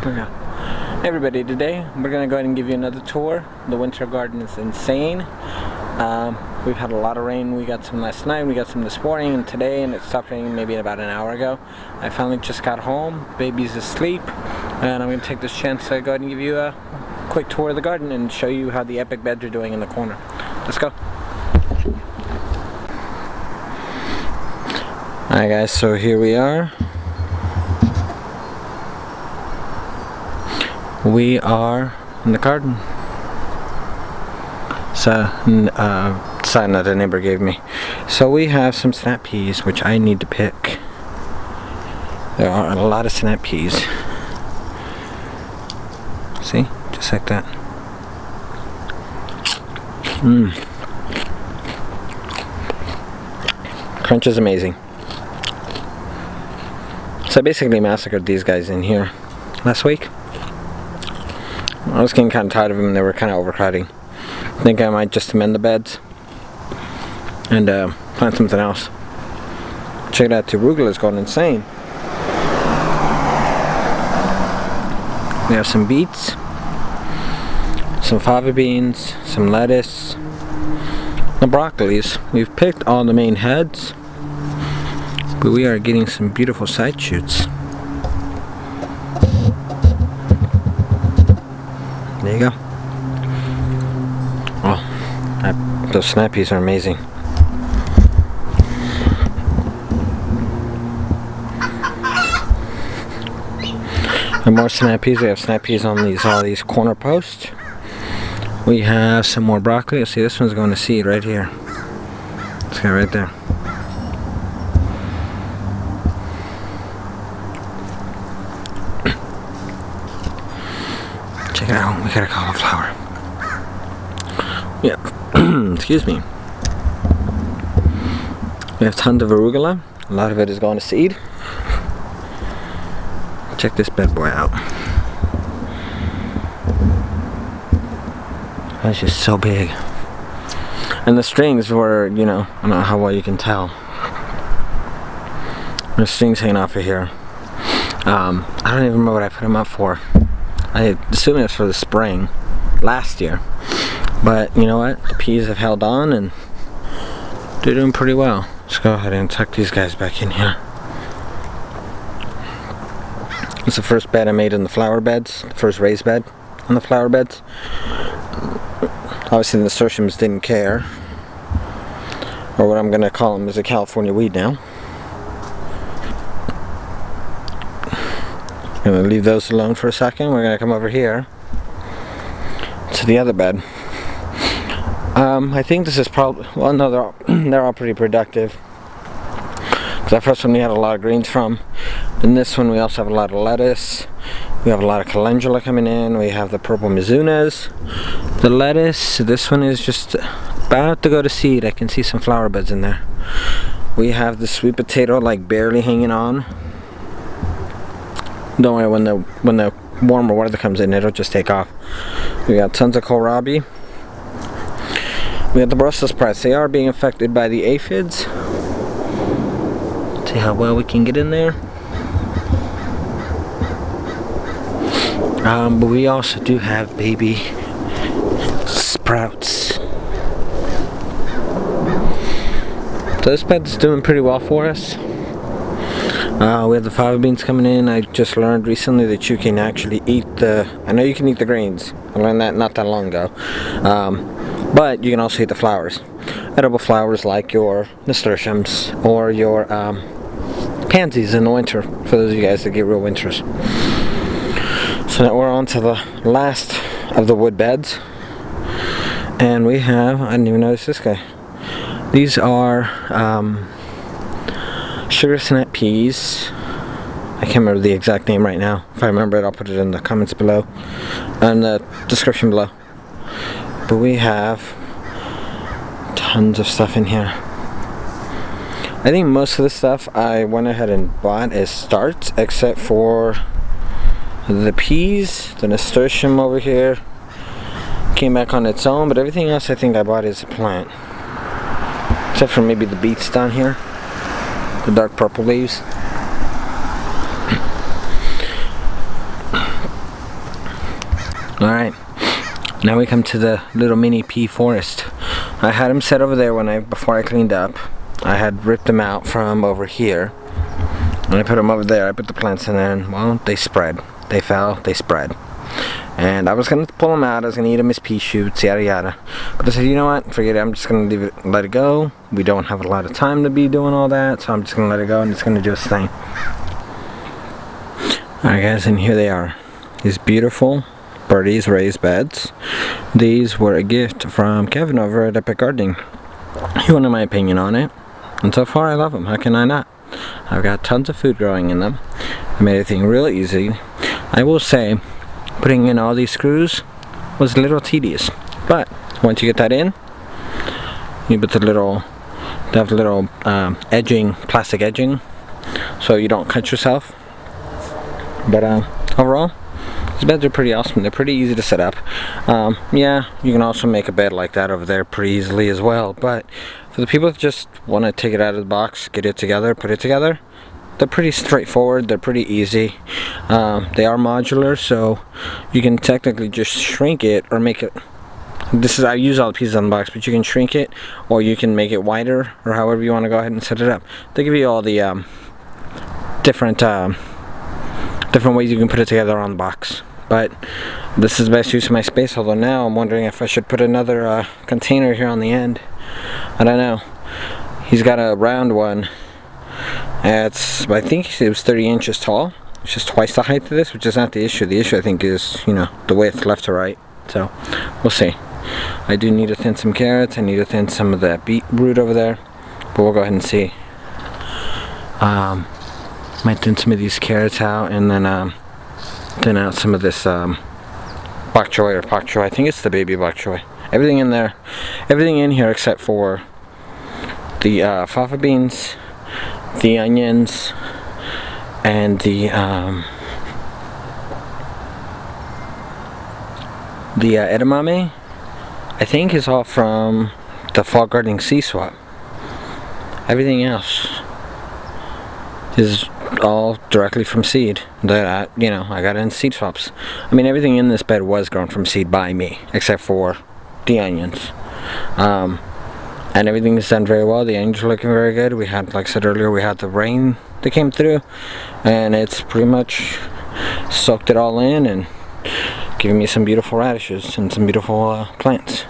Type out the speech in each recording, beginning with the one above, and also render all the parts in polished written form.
Yeah. Hey everybody, today we're going to go ahead and give you another tour. The winter garden is insane. We've had a lot of rain. We got some last night, we got some this morning and today, and it stopped raining maybe about an hour ago. I finally just got home, baby's asleep, and I'm going to take this chance to go ahead and give you a quick tour of the garden and show you how the epic beds are doing in the corner. Let's go. Alright guys, so here we are. We are in the garden. Sign that a neighbor gave me. So we have some snap peas, which I need to pick. There are a lot of snap peas. See? Just like that. Crunch is amazing. So I basically massacred these guys in here last week. I was getting kind of tired of them and they were kind of overcrowding. I think I might just amend the beds and plant something else. Check it out, the arugula is going insane. We have some beets, some fava beans, some lettuce, the broccolis. We've picked all the main heads, but we are getting some beautiful side shoots. There you go. Oh, those snap peas are amazing. And more snap peas. We have snap peas on all these corner posts. We have some more broccoli. See, this one's going to seed right here. Let's go right there. Check it out, we got a cauliflower. Yeah, excuse me. We have tons of arugula. A lot of it is going to seed. Check this bad boy out. That's just so big. And the strings were, you know, I don't know how well you can tell. There's strings hanging off of here. I don't even remember what I put them up for. I assume it's for the spring last year, but you know what, the peas have held on and they're doing pretty well. Let's go ahead and tuck these guys back in here. It's the first bed I made in the flower beds, the first raised bed on the flower beds. Obviously the nasturtiums didn't care, or what I'm going to call them is a California weed now. I'm going to leave those alone for a second. We're going to come over here to the other bed. I think this is probably, well no, they're all pretty productive. Because that first one we had a lot of greens from. In this one we also have a lot of lettuce. We have a lot of calendula coming in. We have the purple mizunas. The lettuce, this one is just about to go to seed. I can see some flower buds in there. We have the sweet potato like barely hanging on. Don't worry, when the warmer weather comes in, it'll just take off. We got tons of kohlrabi. We got the Brussels sprouts. They are being affected by the aphids. See how well we can get in there. But we also do have baby sprouts. So this bed's doing pretty well for us. We have the fava beans coming in. I just learned recently that you can actually eat I know you can eat the greens. I learned that not that long ago. But you can also eat the flowers. Edible flowers like your nasturtiums or your pansies in the winter, for those of you guys that get real winters. So now we're on to the last of the wood beds. And we have, I didn't even notice this guy. These are sugar snap peas. I can't remember the exact name right now. If I remember it, I'll put it in the comments below and the description below. But we have tons of stuff in here. I think most of the stuff I went ahead and bought as starts, except for the peas. The nasturtium over here came back on its own, but everything else I think I bought as a plant, except for maybe the beets down here, the dark purple leaves. Alright, now we come to the little mini pea forest. I had them set over there before I cleaned up. I had ripped them out from over here. And I put them over there. I put the plants in there, and well, they spread. They fell, they spread. And I was gonna pull them out. I was gonna eat them as pea shoots, yada yada. But I said, you know what? Forget it. I'm just gonna let it go. We don't have a lot of time to be doing all that, so I'm just gonna let it go, and it's gonna do its thing. Alright, guys, and here they are. These beautiful Birdie's raised beds. These were a gift from Kevin over at Epic Gardening. He wanted my opinion on it, and so far I love them. How can I not? I've got tons of food growing in them. I made everything real easy. I will say, putting in all these screws was a little tedious, but once you get that in, you put the little edging, plastic edging, so you don't cut yourself. But overall, these beds are pretty awesome. They're pretty easy to set up. Yeah, you can also make a bed like that over there pretty easily as well, but for the people that just want to take it out of the box, get it together, put it together, they're pretty straightforward. They're pretty easy. They are modular, so you can technically just shrink it or make it. I use all the pieces on the box, but you can shrink it or you can make it wider, or however you want to go ahead and set it up. They give you all the different ways you can put it together on the box. But this is the best use of my space, although now I'm wondering if I should put another container here on the end. I don't know. He's got a round one. I think it was 30 inches tall. It's just twice the height of this, which is not the issue. The issue, I think, is, the width left to right. So, we'll see. I do need to thin some carrots. I need to thin some of that beetroot over there. But we'll go ahead and see. Might thin some of these carrots out, and then thin out some of this bok choy or pak choy. I think it's the baby bok choy. Everything in there, everything in here except for the fava beans, the onions, and the edamame, I think, is all from the Fall Gardening Seed Swap. Everything else is all directly from seed that I got in seed swaps. I mean, everything in this bed was grown from seed by me, except for the onions. And everything is done very well. The onions are looking very good. We had, like I said earlier, we had the rain that came through, and it's pretty much soaked it all in and giving me some beautiful radishes and some beautiful plants.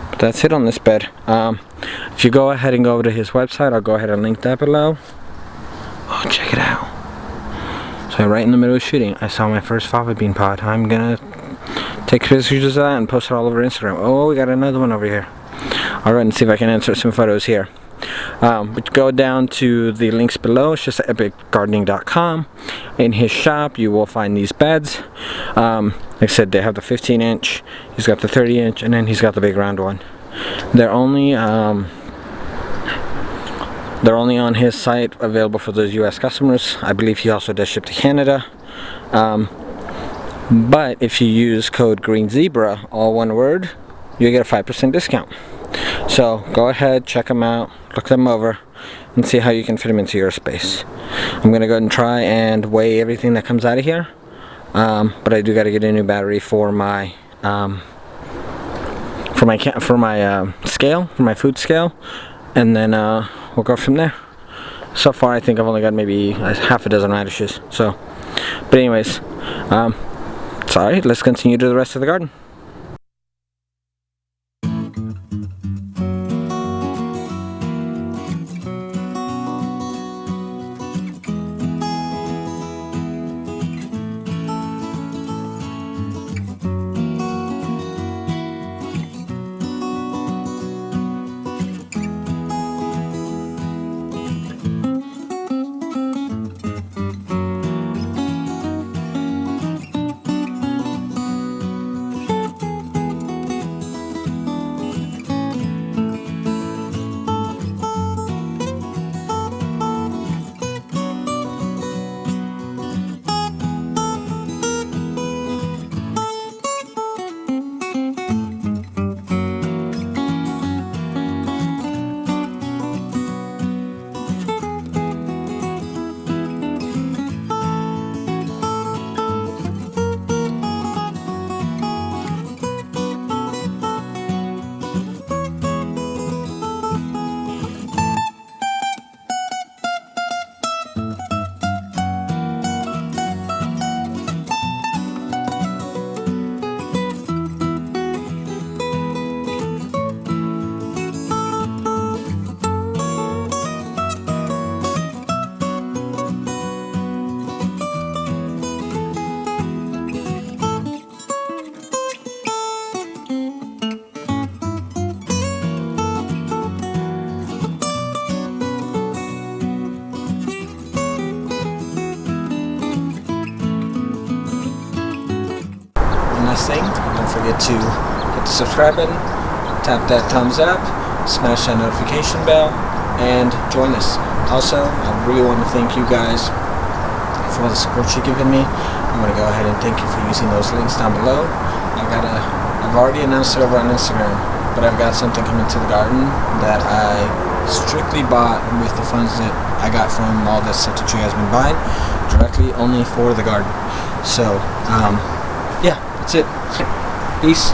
But that's it on this bed. If you go ahead and go over to his website, I'll go ahead and link that below. Oh, check it out. So right in the middle of shooting, I saw my first fava bean pod. I'm gonna take pictures of that and post it all over Instagram. Oh, we got another one over here. Alright, and see if I can insert some photos here. But go down to the links below. It's just epicgardening.com. In his shop, you will find these beds. Like I said, they have the 15-inch, he's got the 30-inch, and then he's got the big round one. They're only on his site, available for those US customers. I believe he also does ship to Canada. But if you use code GreenZebra, all one word, you get a 5% discount. So go ahead, check them out, look them over, and see how you can fit them into your space. I'm gonna go ahead and try and weigh everything that comes out of here. But I do got to get a new battery for my scale, for my food scale, and then we'll go from there. So far, I think I've only got maybe half a dozen radishes. So, but anyways, sorry. Let's continue to the rest of the garden. this thing. Don't forget to hit the subscribe button, tap that thumbs up, smash that notification bell, and join us. Also, I really want to thank you guys for all the support you've given me. I'm going to go ahead and thank you for using those links down below. I've already announced it over on Instagram, but I've got something coming to the garden that I strictly bought with the funds that I got from all this stuff that you guys have been buying, directly only for the garden. So, yeah, that's it. Peace.